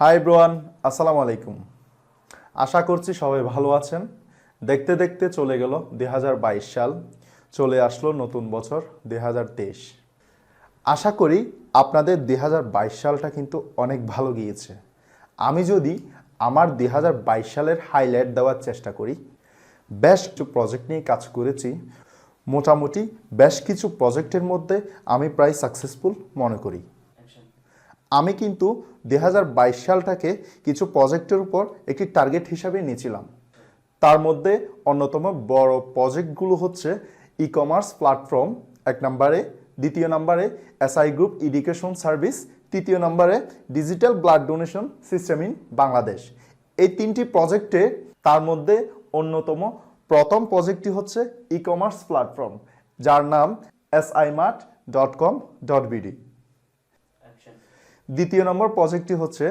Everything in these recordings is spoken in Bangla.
হাই ব্রোয়ান, আসসালামু আলাইকুম। আশা করছি সবাই ভালো আছেন। দেখতে দেখতে চলে গেল 2022 সাল, চলে আসলো নতুন বছর 2023। আশা করি আপনাদের 2022 সালটা কিন্তু অনেক ভালো গিয়েছে। আমি যদি আমার 2022 সালের হাইলাইট দেওয়ার চেষ্টা করি, বেশ কিছু প্রজেক্ট নিয়ে কাজ করেছি। মোটামুটি বেশ কিছু প্রজেক্টের মধ্যে আমি প্রায় সাকসেসফুল মনে করি। আমি কিন্তু 2022 সালটাকে কিছু প্রজেক্টের উপর একটি টার্গেট হিসাবে নিয়েছিলাম। তার মধ্যে অন্যতম বড় প্রজেক্টগুলো হচ্ছে ই কমার্স প্ল্যাটফর্ম এক নম্বরে, দ্বিতীয় নম্বরে এসআই গ্রুপ এডুকেশন সার্ভিস, তৃতীয় নম্বরে digital blood donation system in Bangladesh. এই তিনটি প্রজেক্টে তার মধ্যে অন্যতম প্রথম প্রজেক্টটি হচ্ছে ই কমার্স প্ল্যাটফর্ম, যার নাম simart.com.bd। দ্বিতীয় নম্বর প্রজেক্টটি হচ্ছে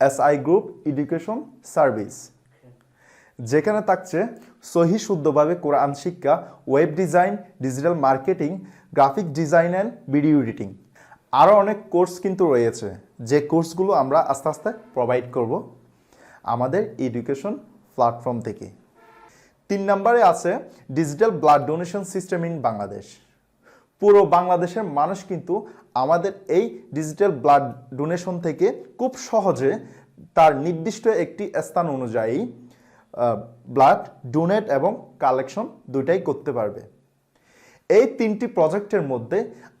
এসআই গ্রুপ এডুকেশন সার্ভিস, যেখানে থাকছে সহি শুদ্ধভাবে কোরআন শিক্ষা, web design, digital marketing, graphic design and video editing. আরও অনেক কোর্স কিন্তু রয়েছে, যে কোর্সগুলো আমরা আস্তে আস্তে প্রোভাইড করব আমাদের এডুকেশন প্ল্যাটফর্ম থেকে। 3 নম্বরে আছে digital blood donation system in Bangladesh. পুরো বাংলাদেশের মানুষ কিন্তু আমাদের এই ডিজিটাল ব্লাড ডোনেশন থেকে খুব সহজে তার নির্দিষ্ট একটি স্থান অনুযায়ী ব্লাড ডোনেট এবং কালেকশন দুইটাই করতে পারবে। এই 3টি প্রজেক্টের মধ্যে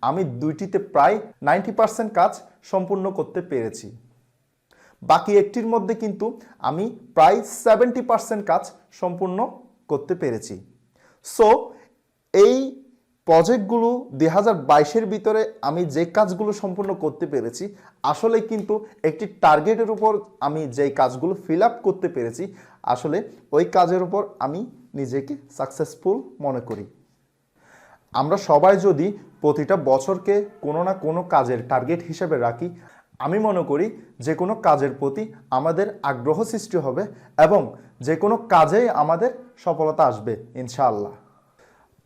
আমি 2টিতে প্রায় 90% কাজ সম্পূর্ণ করতে পেরেছি। বাকি একটির মধ্যে কিন্তু আমি প্রায় 70% কাজ সম্পূর্ণ করতে পেরেছি। সো এই প্রজেক্টগুলো 2022-এর ভিতরে আমি যে কাজগুলো সম্পূর্ণ করতে পেরেছি, আসলে কিন্তু একটি টার্গেটের উপর আমি যেই কাজগুলো ফিল আপ করতে পেরেছি, আসলে ওই কাজের উপর আমি নিজেকে সাকসেসফুল মনে করি। আমরা সবাই যদি প্রতিটা বছরকে কোনো না কোনো কাজের টার্গেট হিসেবে রাখি, আমি মনে করি যে কোনো কাজের প্রতি আমাদের আগ্রহ সৃষ্টি হবে এবং যে কোনো কাজেই আমাদের সফলতা আসবে ইনশাআল্লাহ।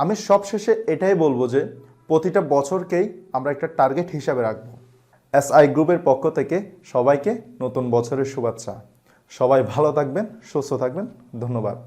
আমি সবশেষে এটাই বলবো যে প্রতিটা বছরকেই আমরা একটা টার্গেট হিসাবে রাখবো। এসআই গ্রুপের পক্ষ থেকে সবাইকে নতুন বছরের শুভেচ্ছা। সবাই ভালো থাকবেন, সুস্থ থাকবেন। ধন্যবাদ।